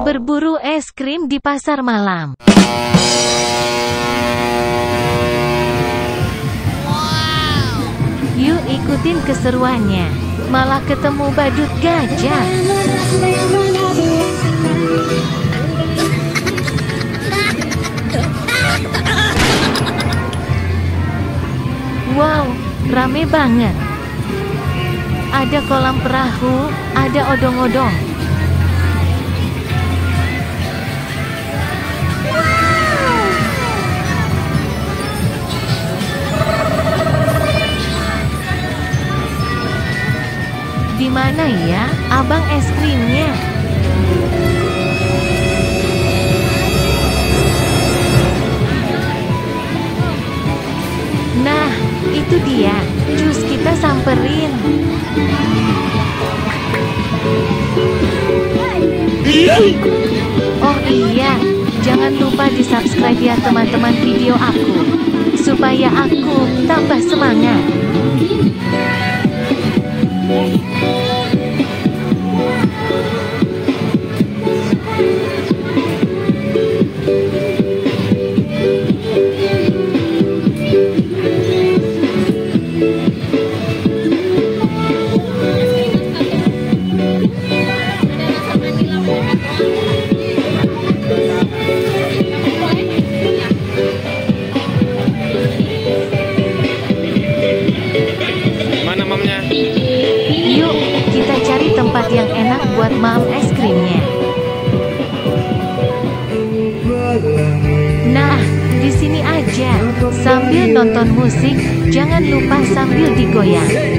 Berburu es krim di pasar malam. Yuk ikutin keseruannya. Malah ketemu badut gajah. Wow, rame banget. Ada kolam perahu, ada odong-odong. Di mana ya, abang es krimnya? Nah, itu dia. Cus, kita samperin. Oh iya, jangan lupa di-subscribe ya teman-teman video aku, supaya aku tambah semangat. Yuk, kita cari tempat yang enak buat mam es krimnya. Nah, di sini aja. Sambil nonton musik, jangan lupa sambil digoyang.